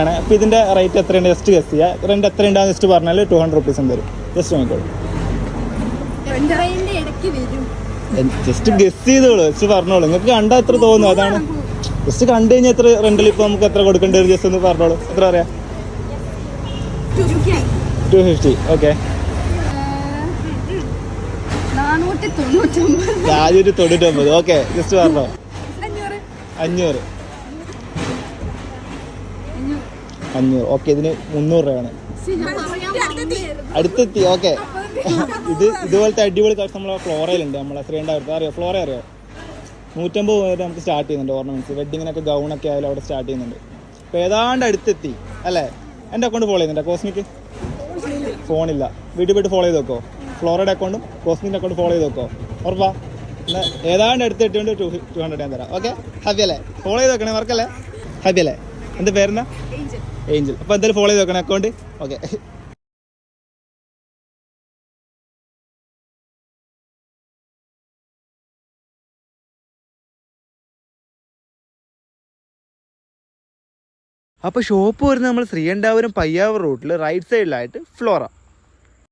ആണ്. അപ്പോൾ ഇതിൻ്റെ റേറ്റ് എത്രയുണ്ട് ജസ്റ്റ് ഗസ് ചെയ്യുക. റെൻറ്റ് എത്ര ഉണ്ടാകുന്ന ജസ്റ്റ് പറഞ്ഞാൽ 200 റുപ്പീസും വരും. ജസ്റ്റ് നോക്കിക്കോളൂ, ജസ്റ്റ് ഗസ് ചെയ്തോളൂ, ജസ്റ്റ് പറഞ്ഞോളൂ. നിങ്ങൾക്ക് കണ്ടാൽ എത്ര തോന്നുന്നു അതാണ്. ജസ്റ്റ് കണ്ടു കഴിഞ്ഞാൽ എത്ര റെൻറ്റിൽ ഇപ്പോൾ നമുക്ക് എത്ര കൊടുക്കേണ്ടി വരും ജസ്റ്റ് ഒന്ന് പറഞ്ഞോളൂ. എത്ര പറയാം? 250. ഓക്കെ, 499. ഓക്കെ, ജസ്റ്റ് പറഞ്ഞോ. 500. ഓക്കെ, ഇതിന് 300 രൂപയാണ്. അടുത്തെത്തി. ഓക്കെ, ഇതുപോലത്തെ അടിപൊളി കളക്ഷൻ നമ്മളെ ഫ്ലോറയിലുണ്ട്. നമ്മളെ ശ്രീകണ്ഠപുരത്ത് അറിയോ? ഫ്ലോറ അറിയോ? 150 വരെ നമുക്ക് സ്റ്റാർട്ട് ചെയ്യുന്നുണ്ട്. ഓർണമെന്റ്സ് വെഡിങ്ങിനൊക്കെ ഗൗണൊക്കെ ആയാലും അവിടെ സ്റ്റാർട്ട് ചെയ്യുന്നുണ്ട്. അപ്പോൾ ഏതാണ്ട് അടുത്തെത്തി അല്ലേ? എൻ്റെ അക്കൗണ്ട് ഫോളോ ചെയ്യുന്നുണ്ടോ കോസ്മിക്ക്? ഫോണില്ല, വീട്ടിൽ പോയിട്ട് ഫോളോ ചെയ്ത് നോക്കോ. ഫ്ലോറയുടെ അക്കൗണ്ടും കോസ്മിൻ്റെ അക്കൗണ്ട് ഫോളോ ചെയ്ത് നോക്കോ. ഉറപ്പാ? എന്നാൽ ഏതാണ്ട് അടുത്തെത്തിയോണ്ട് 200 ഞാൻ തരാം. ഓക്കെ, ഹാപ്പി അല്ലേ? ഫോളോ ചെയ്ത് നോക്കണേ, വർക്കല്ലേ? ഹാപ്പി അല്ലേ? എൻ്റെ പേരെന്നാ? ഏഞ്ചൽ. അപ്പോൾ എന്തായാലും ഫോളോ ചെയ്ത് നോക്കണേ അക്കൗണ്ട്. ഓക്കെ. അപ്പോൾ ഷോപ്പ് വരുന്നത് നമ്മൾ ശ്രീകണ്ഠപുരം പയ്യാവൂർ റൂട്ടിൽ റൈറ്റ് സൈഡിലായിട്ട് ഫ്ലോറ.